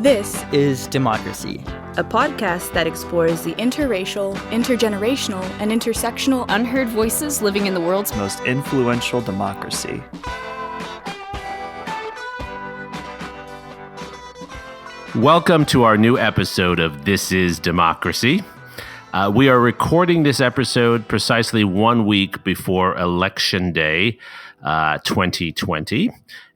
This is Democracy, a podcast that explores the interracial, intergenerational, and intersectional unheard voices living in the world's most influential democracy. Welcome to our new episode of This is Democracy. We are recording this episode precisely 1 week before Election Day 2020.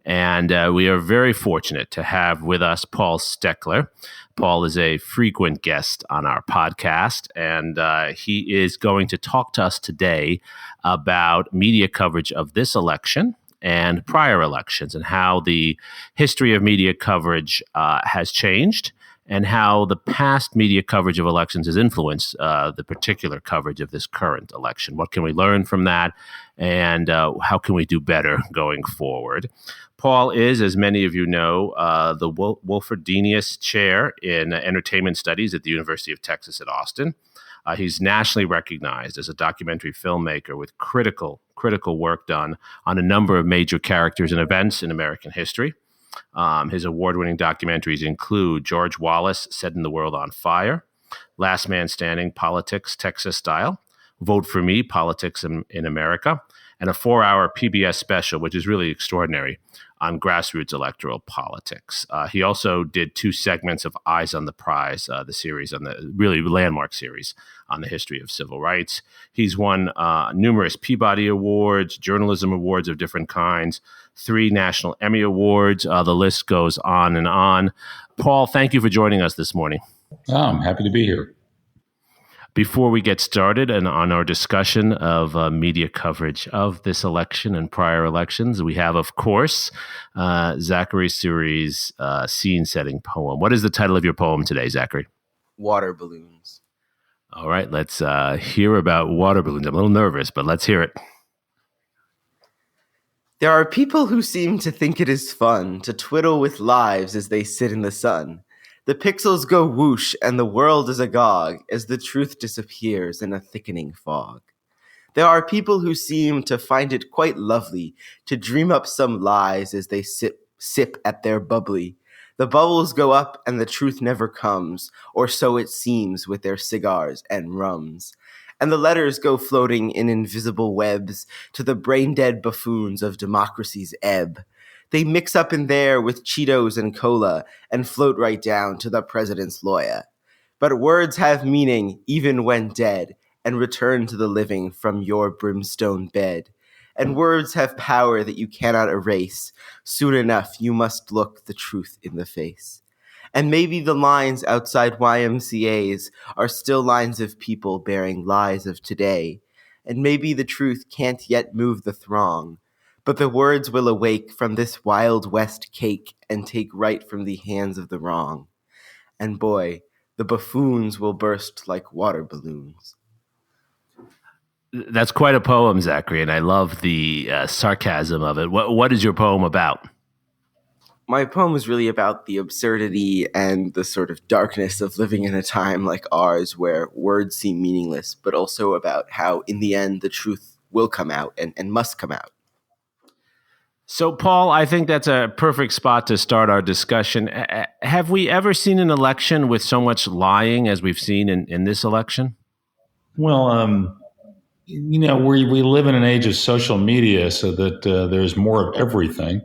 And we are very fortunate to have with us Paul Stekler. Paul is a frequent guest on our podcast, and he is going to talk to us today about media coverage of this election and prior elections and how the history of media coverage has changed and how the past media coverage of elections has influenced the particular coverage of this current election. What can we learn from that, and how can we do better going forward? Paul is, as many of you know, the Wofford Denius Chair in Entertainment Studies at the University of Texas at Austin. He's nationally recognized as a documentary filmmaker with critical work done on a number of major characters and events in American history. His award-winning documentaries include George Wallace, Settin the World on Fire, Last Man Standing, Politics, Texas Style, Vote for Me, Politics in America, and a 4-hour PBS special, which is really extraordinary, on grassroots electoral politics. He also did 2 segments of Eyes on the Prize, the series on the really landmark series on the history of civil rights. He's won numerous Peabody Awards, journalism awards of different kinds, 3 national Emmy Awards. The list goes on and on. Paul, thank you for joining us this morning. Oh, I'm happy to be here. Before we get started and on our discussion of media coverage of this election and prior elections, we have, of course, Zachary Suri's scene-setting poem. What is the title of your poem today, Zachary? Water balloons. All right, let's hear about water balloons. I'm a little nervous, but let's hear it. There are people who seem to think it is fun to twiddle with lives as they sit in the sun. The pixels go whoosh and the world is agog as the truth disappears in a thickening fog. There are people who seem to find it quite lovely to dream up some lies as they sip at their bubbly. The bubbles go up and the truth never comes, or so it seems with their cigars and rums. And the letters go floating in invisible webs to the brain-dead buffoons of democracy's ebb. They mix up in there with Cheetos and cola and float right down to the president's lawyer. But words have meaning even when dead and return to the living from your brimstone bed. And words have power that you cannot erase. Soon enough, you must look the truth in the face. And maybe the lines outside YMCAs are still lines of people bearing lies of today. And maybe the truth can't yet move the throng. But the words will awake from this Wild West cake and take right from the hands of the wrong. And boy, the buffoons will burst like water balloons. That's quite a poem, Zachary, and I love the sarcasm of it. What is your poem about? My poem is really about the absurdity and the sort of darkness of living in a time like ours where words seem meaningless, but also about how, in the end, the truth will come out and must come out. So, Paul, I think that's a perfect spot to start our discussion. Have we ever seen an election with so much lying as we've seen in this election? Well, we live in an age of social media so that there's more of everything.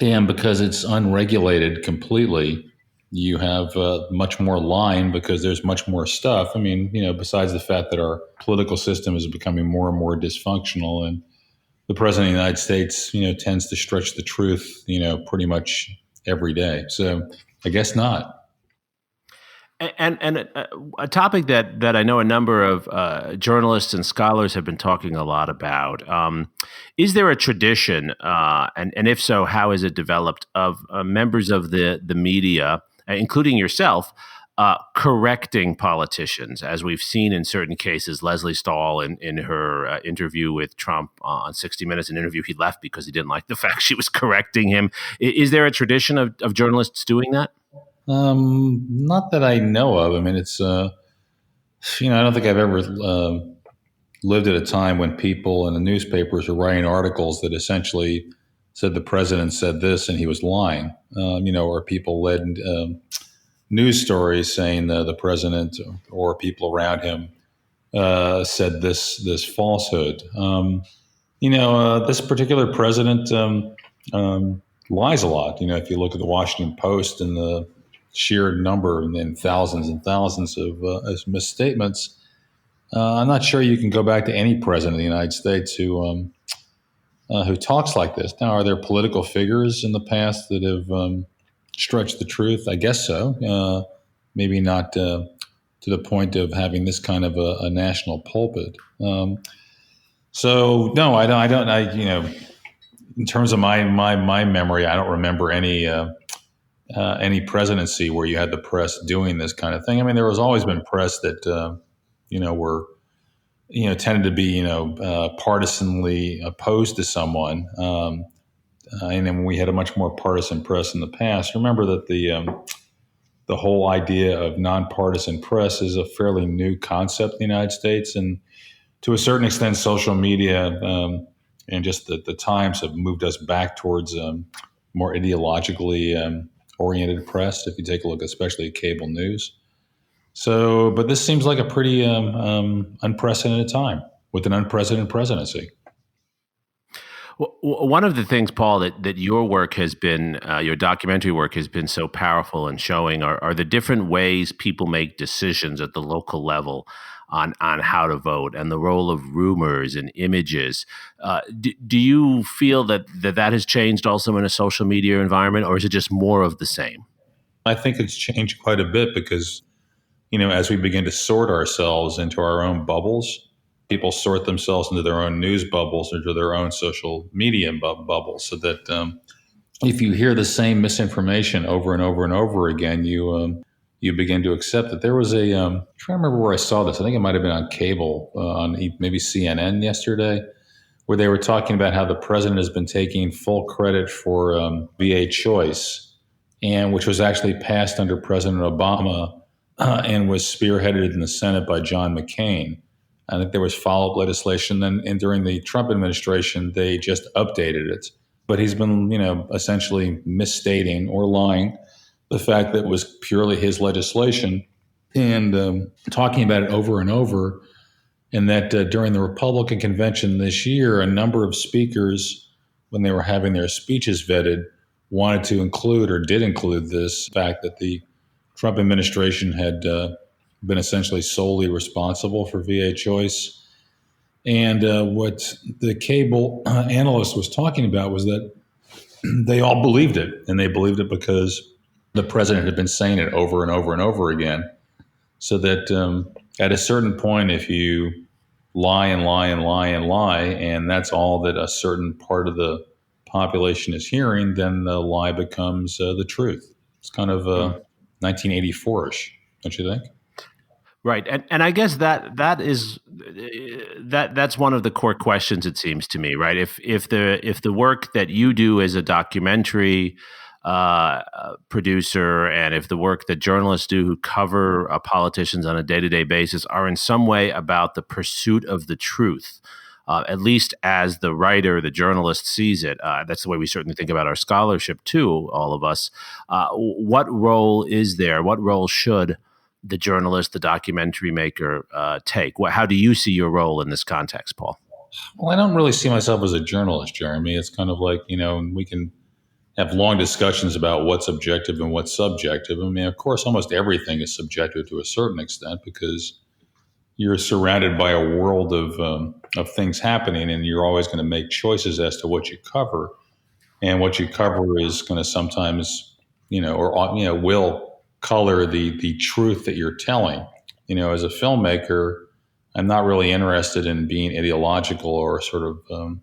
And because it's unregulated completely, you have much more lying because there's much more stuff. I mean, besides the fact that our political system is becoming more and more dysfunctional, and the president of the United States, tends to stretch the truth, pretty much every day. So I guess not. And a topic that I know a number of journalists and scholars have been talking a lot about, is there a tradition, and if so, how is it developed, of members of the media, including yourself, correcting politicians, as we've seen in certain cases? Leslie Stahl in her interview with Trump on 60 Minutes, an interview he left because he didn't like the fact she was correcting him. Is there a tradition of journalists doing that? Not that I know of. I mean, it's, I don't think I've ever lived at a time when people in the newspapers were writing articles that essentially said the president said this and he was lying, or people led news stories saying the president or people around him said this falsehood. This particular president lies a lot. If you look at the Washington Post and the sheer number and thousands and thousands of misstatements, I'm not sure you can go back to any president of the United States who talks like this. Now, are there political figures in the past that have stretched the truth? I guess so. Maybe not to the point of having this kind of a national pulpit. So no, I don't. In terms of my memory, I don't remember any presidency where you had the press doing this kind of thing. I mean, there has always been press that were tended to be partisanly opposed to someone, and then we had a much more partisan press in the past. Remember that the whole idea of nonpartisan press is a fairly new concept in the United States, and to a certain extent, social media and just the times have moved us back towards more ideologically oriented press. If you take a look, especially at cable news. So, but this seems like a pretty unprecedented time with an unprecedented presidency. Well, one of the things, Paul, that your work has been, your documentary work has been so powerful in showing are the different ways people make decisions at the local level on how to vote and the role of rumors and images. Do you feel that has changed also in a social media environment, or is it just more of the same? I think it's changed quite a bit because, as we begin to sort ourselves into our own bubbles, people sort themselves into their own news bubbles, into their own social media bubbles, so that if you hear the same misinformation over and over and over again, you begin to accept it. There was I'm trying to remember where I saw this. I think it might have been on cable, on maybe CNN yesterday, where they were talking about how the president has been taking full credit for VA choice, and which was actually passed under President Obama and was spearheaded in the Senate by John McCain. I think there was follow-up legislation. And during the Trump administration, they just updated it. But he's been, essentially misstating or lying the fact that it was purely his legislation and talking about it over and over. And that during the Republican convention this year, a number of speakers, when they were having their speeches vetted, wanted to include or did include this fact that the Trump administration had been essentially solely responsible for VA choice. And what the cable analyst was talking about was that they all believed it, and they believed it because the president had been saying it over and over and over again. So that at a certain point, if you lie and lie and lie and lie, and that's all that a certain part of the population is hearing, then the lie becomes the truth. It's kind of 1984-ish, don't you think? Right, and I guess that's one of the core questions, it seems to me. Right, if the work that you do as a documentary producer, and if the work that journalists do who cover politicians on a day-to-day basis are in some way about the pursuit of the truth, at least as the writer, the journalist sees it. That's the way we certainly think about our scholarship too, all of us. What role is there? What role should the journalist, the documentary maker take? How do you see your role in this context, Paul? Well, I don't really see myself as a journalist, Jeremy. It's kind of like, we can have long discussions about what's objective and what's subjective. I mean, of course, almost everything is subjective to a certain extent because you're surrounded by a world of things happening, and you're always going to make choices as to what you cover. And what you cover is going to sometimes, will color the truth that you're telling. As a filmmaker, I'm not really interested in being ideological or sort of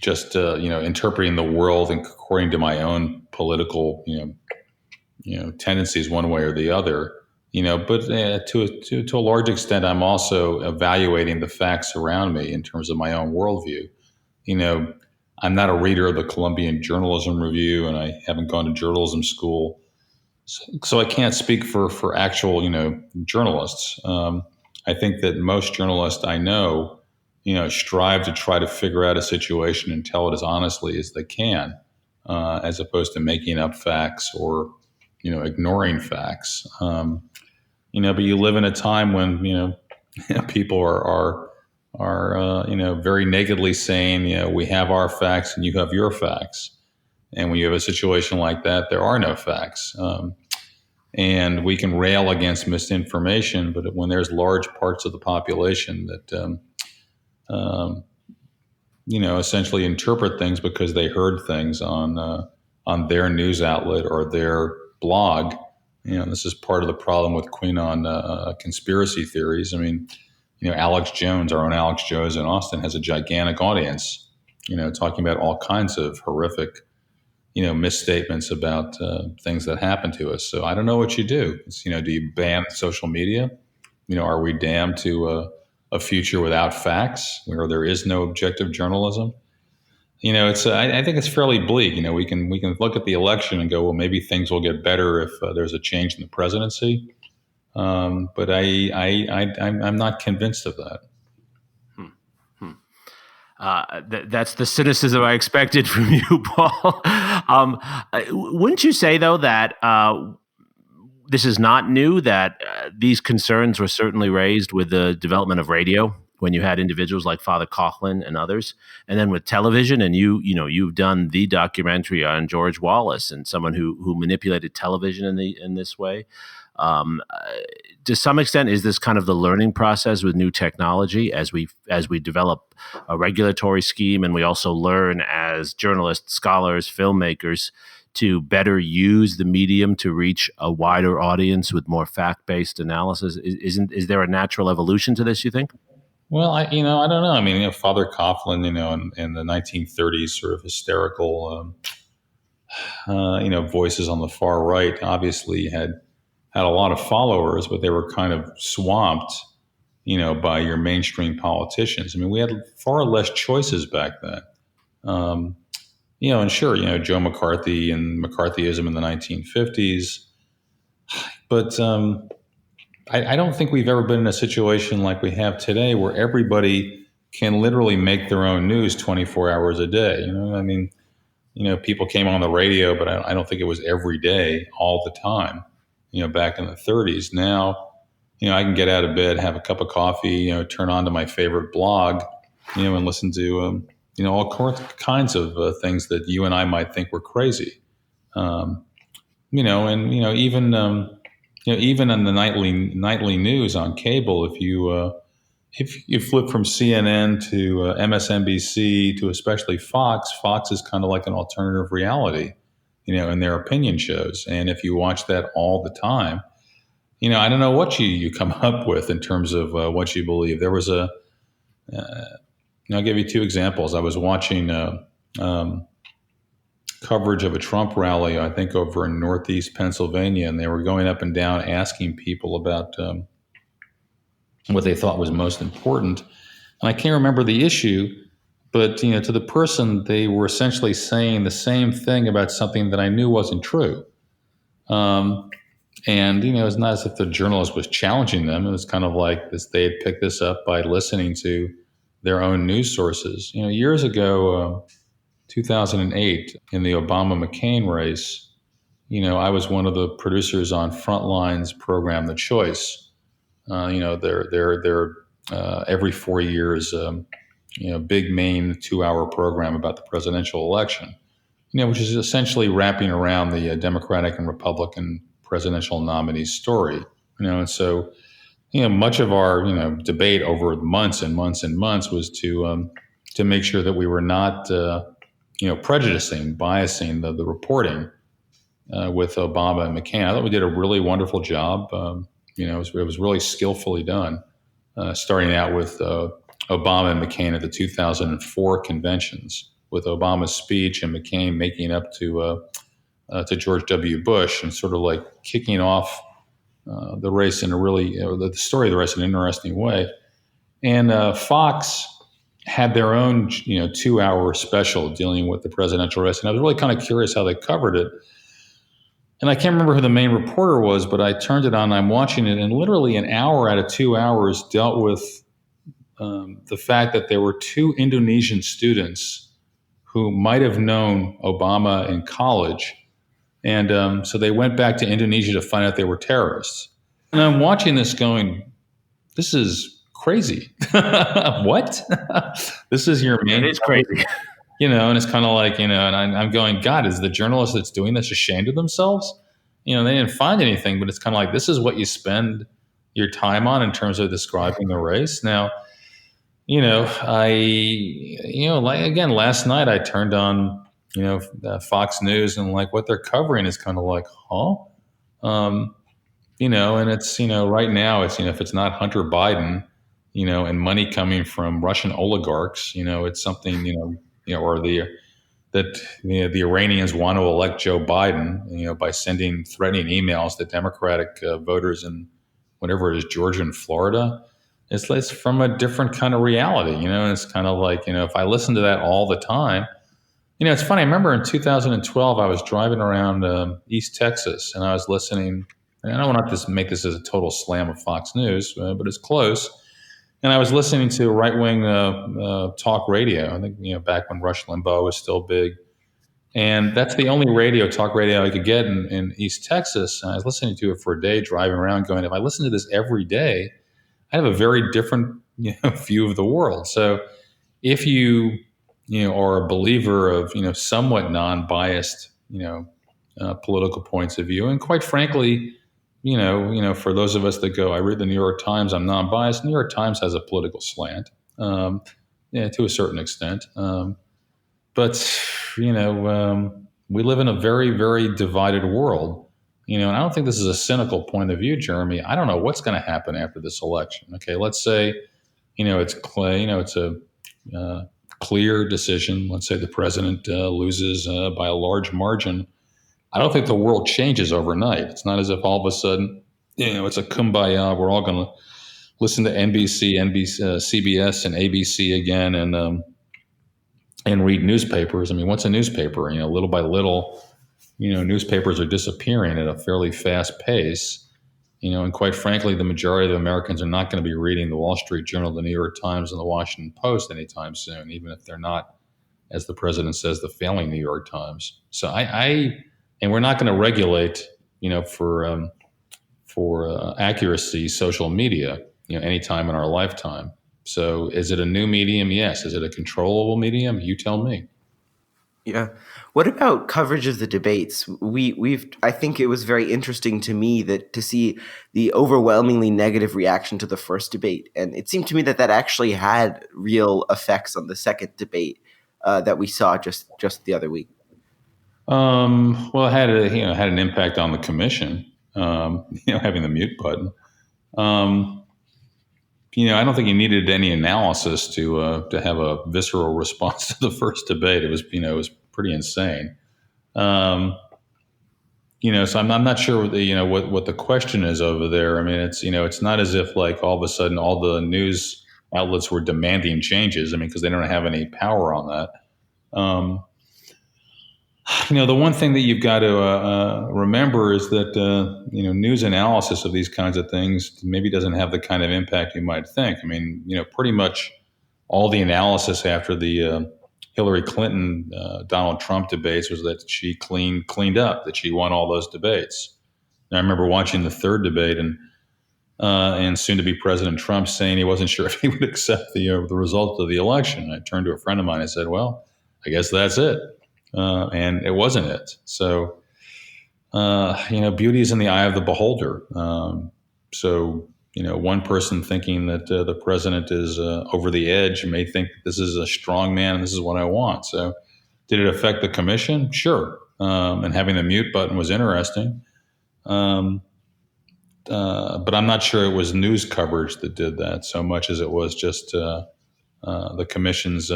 just interpreting the world according to my own political tendencies one way or the other. But to a large extent, I'm also evaluating the facts around me in terms of my own worldview. I'm not a reader of the Columbian Journalism Review, and I haven't gone to journalism school. So I can't speak for actual, journalists. I think that most journalists I know, strive to try to figure out a situation and tell it as honestly as they can, as opposed to making up facts or, ignoring facts. But you live in a time when people are very nakedly saying, we have our facts and you have your facts. And when you have a situation like that, there are no facts. And we can rail against misinformation, but when there's large parts of the population that, essentially interpret things because they heard things on their news outlet or their blog, this is part of the problem with QAnon conspiracy theories. I mean, Alex Jones, our own Alex Jones in Austin, has a gigantic audience, talking about all kinds of horrific, misstatements about things that happen to us. So I don't know what you do. Do you ban social media? Are we damned to a future without facts, where there is no objective journalism? I think it's fairly bleak. We can look at the election and go, well, maybe things will get better if there's a change in the presidency. But I'm not convinced of that. That's the cynicism I expected from you, Paul. Wouldn't you say, though, that this is not new, that these concerns were certainly raised with the development of radio, when you had individuals like Father Coughlin and others, and then with television, and you've done the documentary on George Wallace and someone who manipulated television in this way. To some extent, is this kind of the learning process with new technology as we develop a regulatory scheme, and we also learn as journalists, scholars, filmmakers to better use the medium to reach a wider audience with more fact-based analysis? Is there a natural evolution to this, you think? Well, I don't know. I mean, Father Coughlin, in the 1930s, sort of hysterical, voices on the far right, obviously had a lot of followers, but they were kind of swamped, by your mainstream politicians. I mean, we had far less choices back then. And sure, Joe McCarthy and McCarthyism in the 1950s, but I don't think we've ever been in a situation like we have today, where everybody can literally make their own news 24 hours a day. I mean, people came on the radio, but I don't think it was every day, all the time, back in the 30s. Now, I can get out of bed, have a cup of coffee, turn on to my favorite blog, and listen to, all kinds of things that you and I might think were crazy. Even on the nightly news on cable, if you flip from CNN to MSNBC to especially Fox is kind of like an alternative reality, in their opinion shows. And if you watch that all the time, I don't know what you come up with in terms of what you believe. There was I'll give you two examples. I was watching coverage of a Trump rally, I think over in Northeast Pennsylvania, and they were going up and down asking people about what they thought was most important. And I can't remember the issue, but to the person, they were essentially saying the same thing about something that I knew wasn't true. And it's not as if the journalist was challenging them. It was kind of like this, they had picked this up by listening to their own news sources. Years ago, 2008, in the Obama-McCain race, I was one of the producers on Frontline's program, The Choice. They're every 4 years, big main 2-hour program about the presidential election, which is essentially wrapping around the Democratic and Republican presidential nominees' story. And so, much of our, debate over months and months and months was to make sure that we were not, biasing the reporting with Obama and McCain. I thought we did a really wonderful job. It was really skillfully done, starting out with Obama and McCain at the 2004 conventions, with Obama's speech and McCain making up to George W. Bush, and sort of like kicking off the race in a really, the story of the race in an interesting way. And Fox had their own, 2-hour special dealing with the presidential race. And I was really kind of curious how they covered it. And I can't remember who the main reporter was, but I turned it on and I'm watching it. And literally an hour out of 2 hours dealt with the fact that there were 2 Indonesian students who might have known Obama in college, And so they went back to Indonesia to find out they were terrorists. And I'm watching this going, this is crazy. What? This is your main. It is crazy. And it's kind of like, and I'm going, God, is the journalist that's doing this ashamed of themselves? They didn't find anything, but it's kind of like, this is what you spend your time on in terms of describing the race. Now, again, last night I turned on, Fox News, and like what they're covering is kind of like, huh? And it's, right now it's, if it's not Hunter Biden, and money coming from Russian oligarchs, it's something, or the Iranians want to elect Joe Biden, by sending threatening emails to Democratic voters in whatever it is, Georgia and Florida. It's from a different kind of reality, and it's kind of like, if I listen to that all the time, it's funny. I remember in 2012, I was driving around East Texas, and I was listening, and I don't want to make this as a total slam of Fox News, but it's close. And I was listening to right-wing talk radio, I think, back when Rush Limbaugh was still big. And that's the only talk radio I could get in East Texas. And I was listening to it for a day, driving around going, if I listen to this every day, I have a very different view of the world. So if you are a believer of somewhat non-biased political points of view, and quite frankly, for those of us that go, I read the New York Times, I'm non-biased. New York Times has a political slant, to a certain extent. But we live in a very, very divided world. And I don't think this is a cynical point of view, Jeremy. I don't know what's going to happen after this election. Okay, let's say, it's a clear decision. Let's say the president loses by a large margin. I don't think the world changes overnight. It's not as if all of a sudden, it's a kumbaya. We're all going to listen to NBC, CBS, and ABC again, and read newspapers. I mean, what's a newspaper? Little by little, newspapers are disappearing at a fairly fast pace. And quite frankly, the majority of Americans are not going to be reading the Wall Street Journal, the New York Times, and the Washington Post anytime soon, even if they're not, as the president says, the failing New York Times. So and we're not going to regulate, for accuracy, social media, anytime in our lifetime. So is it a new medium? Yes. Is it a controllable medium? You tell me. Yeah. What about coverage of the debates? I think it was very interesting to me to see the overwhelmingly negative reaction to the first debate. And it seemed to me that actually had real effects on the second debate that we saw just the other week. Well, it had an impact on the commission, having the mute button. I don't think you needed any analysis to have a visceral response to the first debate. It was pretty insane. So I'm not sure what the question is over there. I mean, it's not as if like all of a sudden all the news outlets were demanding changes. I mean, because they don't have any power on that. The one thing that you've got to remember is that, news analysis of these kinds of things maybe doesn't have the kind of impact you might think. I mean, pretty much all the analysis after the Hillary Clinton, Donald Trump debates was that she cleaned up, that she won all those debates. And I remember watching the third debate and soon-to-be President Trump saying he wasn't sure if he would accept the result of the election. I turned to a friend of mine and I said, well, I guess that's it. And it wasn't it. So, beauty is in the eye of the beholder. So, one person thinking that the president is over the edge may think this is a strong man and this is what I want. So, did it affect the commission? Sure. And having the mute button was interesting. But I'm not sure it was news coverage that did that so much as it was just the commission's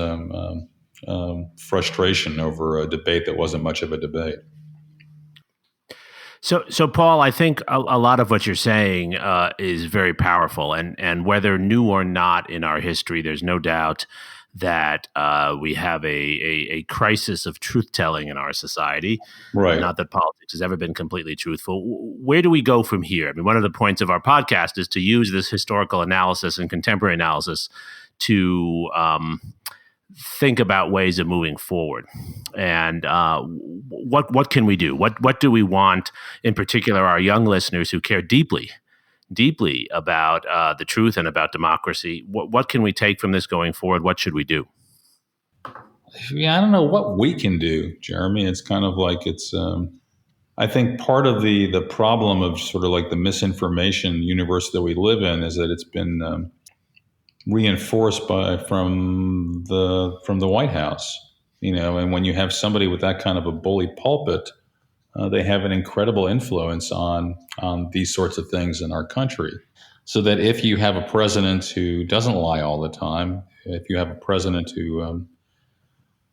frustration over a debate that wasn't much of a debate. So Paul, I think a lot of what you're saying is very powerful, and whether new or not in our history, there's no doubt that we have a crisis of truth-telling in our society. Right. Not that politics has ever been completely truthful. Where do we go from here? I mean, one of the points of our podcast is to use this historical analysis and contemporary analysis to think about ways of moving forward. And what can we do? What do we want, in particular, our young listeners who care deeply about the truth and about democracy? What can we take from this going forward? What should we do? Yeah, I don't know what we can do, Jeremy. It's kind of like I think part of the problem of sort of like the misinformation universe that we live in is that it's been reinforced from the White House, and when you have somebody with that kind of a bully pulpit, they have an incredible influence on these sorts of things in our country. So that if you have a president who doesn't lie all the time, if you have a president who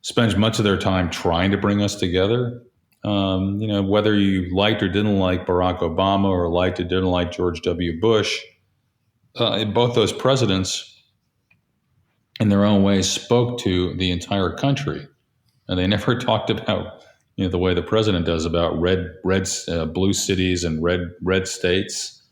spends much of their time trying to bring us together, whether you liked or didn't like Barack Obama or liked or didn't like George W. Bush, both those presidents in their own ways spoke to the entire country. And they never talked about, the way the president does about blue cities and red states.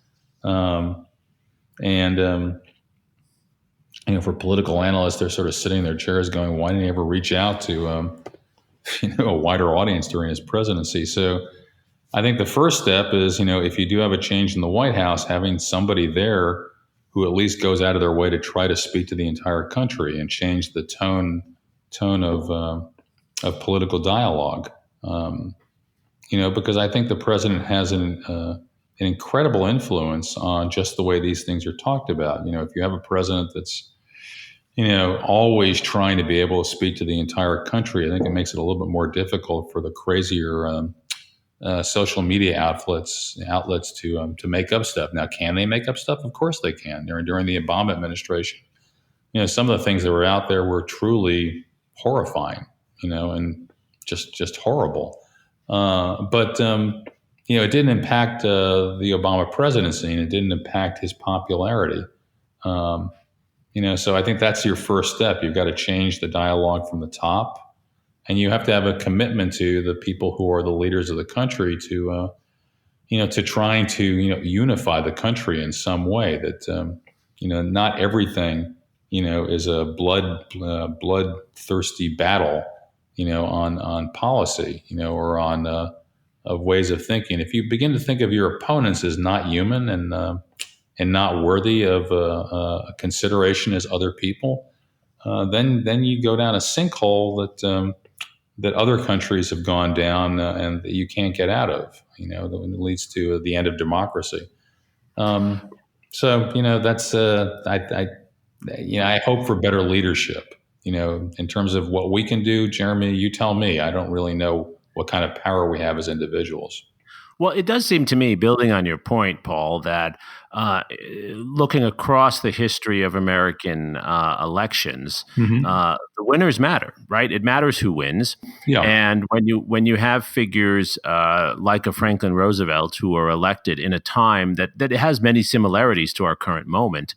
For political analysts, they're sort of sitting in their chairs going, why didn't he ever reach out to, a wider audience during his presidency? So I think the first step is, if you do have a change in the White House, having somebody there who at least goes out of their way to try to speak to the entire country and change the tone of political dialogue. Because I think the president has an incredible influence on just the way these things are talked about. If you have a president that's, always trying to be able to speak to the entire country, I think it makes it a little bit more difficult for the crazier social media outlets to make up stuff. Now, can they make up stuff? Of course they can. During the Obama administration, some of the things that were out there were truly horrifying, and just horrible. But it didn't impact the Obama presidency, and it didn't impact his popularity. So I think that's your first step. You've got to change the dialogue from the top, and you have to have a commitment to the people who are the leaders of the country to trying to unify the country in some way. That not everything is a bloodthirsty battle on policy or on of ways of thinking. If you begin to think of your opponents as not human and not worthy of consideration as other people, then you go down a sinkhole that other countries have gone down and that you can't get out of. That leads to the end of democracy. That's I hope for better leadership. In terms of what we can do, Jeremy, you tell me. I don't really know what kind of power we have as individuals. Well, it does seem to me, building on your point, Paul, that looking across the history of American elections, the winners matter, right? It matters who wins. Yeah. And when you have figures like a Franklin Roosevelt who are elected in a time that has many similarities to our current moment,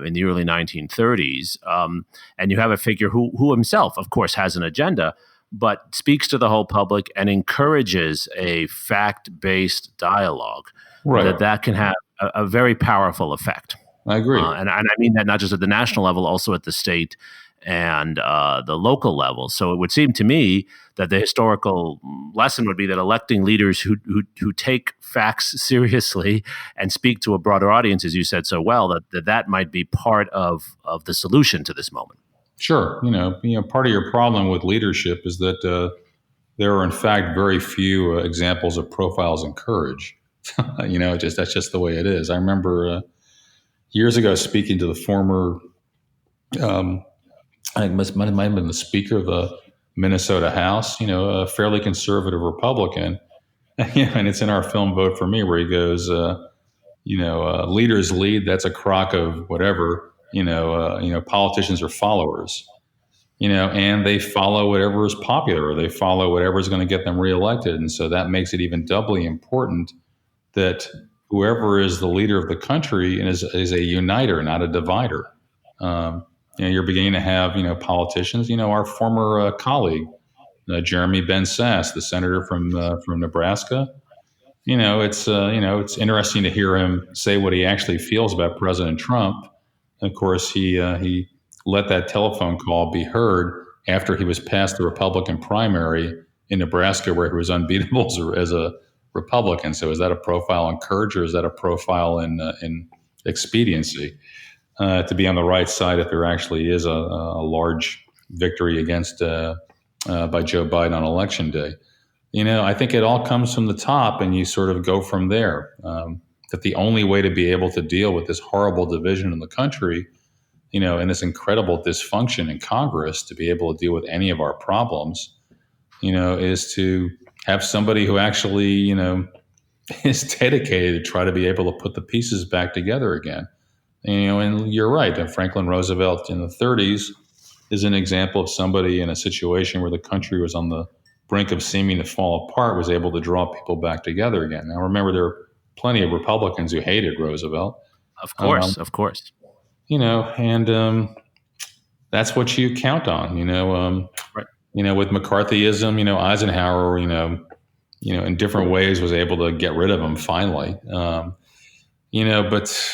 in the early 1930s, and you have a figure who himself, of course, has an agenda, but speaks to the whole public and encourages a fact-based dialogue, right, that can have a very powerful effect. I agree. And I mean that not just at the national level, also at the state and the local level. So it would seem to me that the historical lesson would be that electing leaders who take facts seriously and speak to a broader audience, as you said so well, that might be part of the solution to this moment. Sure. Part of your problem with leadership is that there are, in fact, very few examples of profiles in courage. That's just the way it is. I remember years ago speaking to the former, I think might have been the Speaker of the Minnesota House, a fairly conservative Republican. And it's in our film Vote for Me, where he goes, leaders lead, that's a crock of whatever. Politicians are followers, and they follow whatever is popular, or they follow whatever is going to get them reelected. And so that makes it even doubly important that whoever is the leader of the country is a uniter, not a divider. You're beginning to have, politicians, our former colleague, Jeremi Ben Sass, the senator from Nebraska. It's interesting to hear him say what he actually feels about President Trump. Of course, he let that telephone call be heard after he was past the Republican primary in Nebraska, where he was unbeatable as a Republican. So is that a profile in courage, or is that a profile in expediency? To be on the right side if there actually is a large victory against by Joe Biden on Election Day. I think it all comes from the top, and you sort of go from there. That the only way to be able to deal with this horrible division in the country, and this incredible dysfunction in Congress, to be able to deal with any of our problems, is to have somebody who actually, is dedicated to try to be able to put the pieces back together again. And you're right. Franklin Roosevelt in the 30s is an example of somebody in a situation where the country was on the brink of seeming to fall apart, was able to draw people back together again. Now, remember, there are plenty of Republicans who hated Roosevelt. Of course. And that's what you count on, Right. With McCarthyism, Eisenhower, in different ways was able to get rid of him finally. But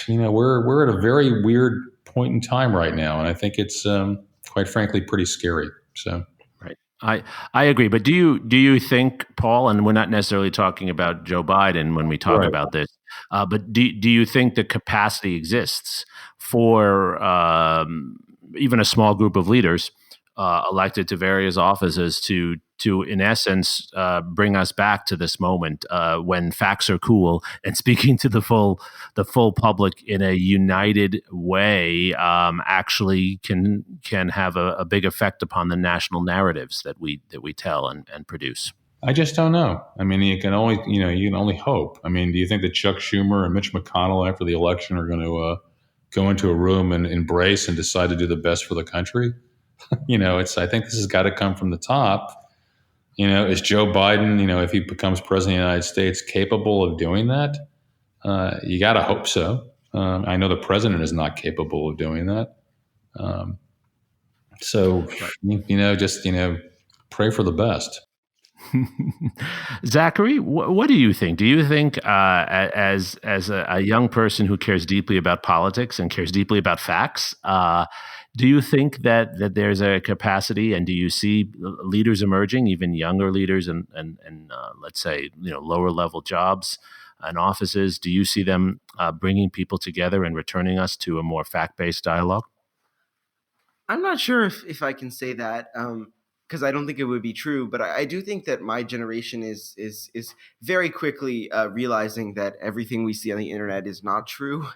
we're at a very weird point in time right now, and I think it's quite frankly pretty scary. So, right, I agree. But do you think, Paul? And we're not necessarily talking about Joe Biden when we talk Right. about this, but do you think the capacity exists for even a small group of leaders elected to various offices to in essence bring us back to this moment when facts are cool and speaking to the full public in a united way actually can have a big effect upon the national narratives that we tell and produce? I just don't know. I mean, you can only hope. I mean, do you think that Chuck Schumer and Mitch McConnell after the election are going to go into a room and embrace and decide to do the best for the country? I think this has got to come from the top. Is Joe Biden, if he becomes president of the United States, capable of doing that? You got to hope so. I know the president is not capable of doing that. Just pray for the best. Zachary, what do you think? Do you think, as a young person who cares deeply about politics and cares deeply about facts, do you think that there's a capacity, and do you see leaders emerging, even younger leaders, and let's say lower level jobs and offices? Do you see them bringing people together and returning us to a more fact-based dialogue? I'm not sure if I can say that, because I don't think it would be true. But I do think that my generation is very quickly realizing that everything we see on the internet is not true,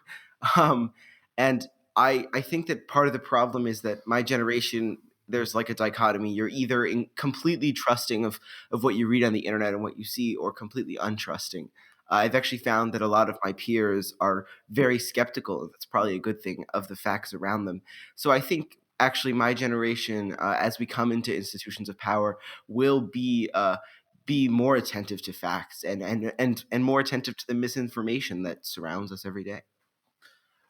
and I think that part of the problem is that my generation, there's like a dichotomy. You're either completely trusting of what you read on the internet and what you see, or completely untrusting. I've actually found that a lot of my peers are very skeptical, and that's probably a good thing, of the facts around them. So I think actually my generation, as we come into institutions of power, will be more attentive to facts and more attentive to the misinformation that surrounds us every day.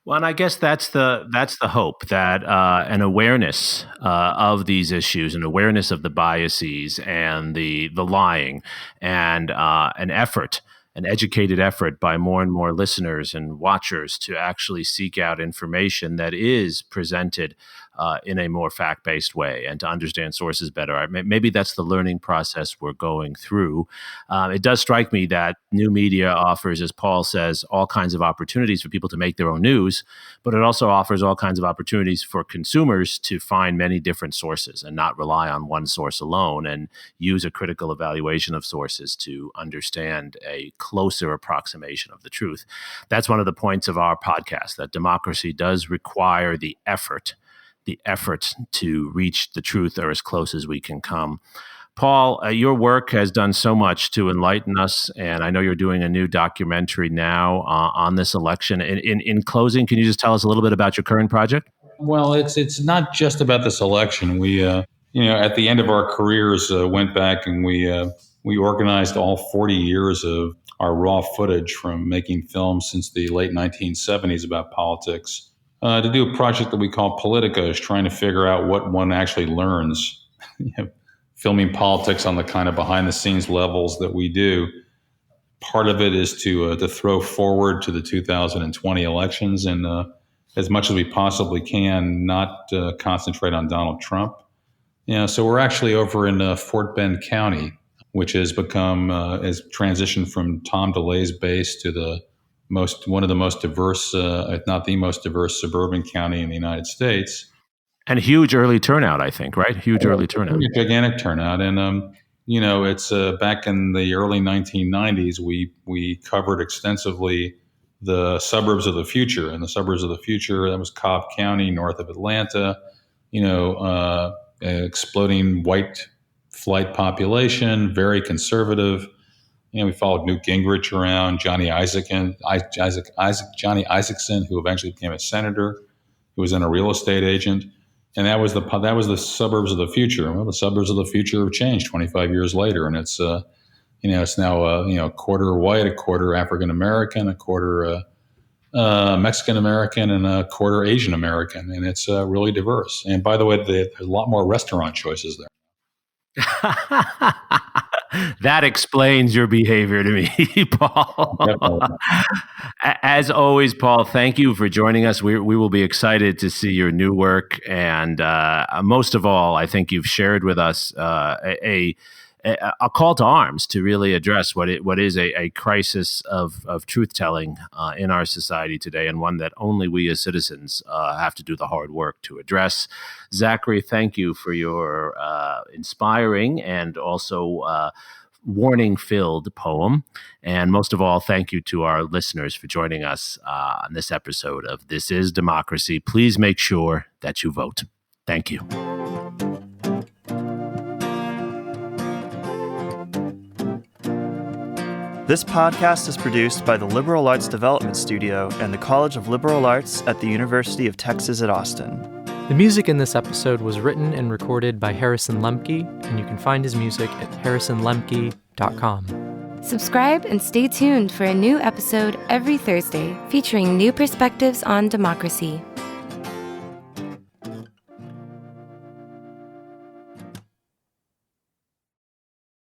Well, and I guess that's the hope, that an awareness of these issues, an awareness of the biases and the lying, and an educated effort by more and more listeners and watchers to actually seek out information that is presented in a more fact-based way, and to understand sources better. Maybe that's the learning process we're going through. It does strike me that new media offers, as Paul says, all kinds of opportunities for people to make their own news, but it also offers all kinds of opportunities for consumers to find many different sources and not rely on one source alone, and use a critical evaluation of sources to understand a closer approximation of the truth. That's one of the points of our podcast, that democracy does require the effort to reach the truth, or as close as we can come. Paul, your work has done so much to enlighten us, and I know you're doing a new documentary now on this election. In closing, can you just tell us a little bit about your current project? Well, it's not just about this election. We, at the end of our careers, went back and we organized all 40 years of our raw footage from making films since the late 1970s about politics, to do a project that we call Politicos, trying to figure out what one actually learns, filming politics on the kind of behind-the-scenes levels that we do. Part of it is to throw forward to the 2020 elections and as much as we possibly can, not concentrate on Donald Trump. So we're actually over in Fort Bend County, which has become has transitioned from Tom DeLay's base to one of the most diverse, if not the most diverse, suburban county in the United States. And huge early turnout, I think, right? Huge early turnout. Gigantic turnout. And, it's back in the early 1990s, we covered extensively the suburbs of the future. And the suburbs of the future, that was Cobb County, north of Atlanta, exploding white flight population, very conservative. We followed Newt Gingrich around, Johnny Isaacson, who eventually became a senator, who was then a real estate agent. And that was the suburbs of the future. Well, the suburbs of the future have changed 25 years later, and it's it's now a quarter white, a quarter African American, a quarter Mexican American, and a quarter Asian American, and it's really diverse. And by the way, there's a lot more restaurant choices there. That explains your behavior to me, Paul. As always, Paul, thank you for joining us. We will be excited to see your new work. And most of all, I think you've shared with us a call to arms to really address what is a crisis of truth-telling in our society today, and one that only we as citizens have to do the hard work to address. Zachary, thank you for your inspiring and also warning-filled poem. And most of all, thank you to our listeners for joining us on this episode of This is Democracy. Please make sure that you vote. Thank you. This podcast is produced by the Liberal Arts Development Studio and the College of Liberal Arts at the University of Texas at Austin. The music in this episode was written and recorded by Harrison Lemke, and you can find his music at harrisonlemke.com. Subscribe and stay tuned for a new episode every Thursday featuring new perspectives on democracy.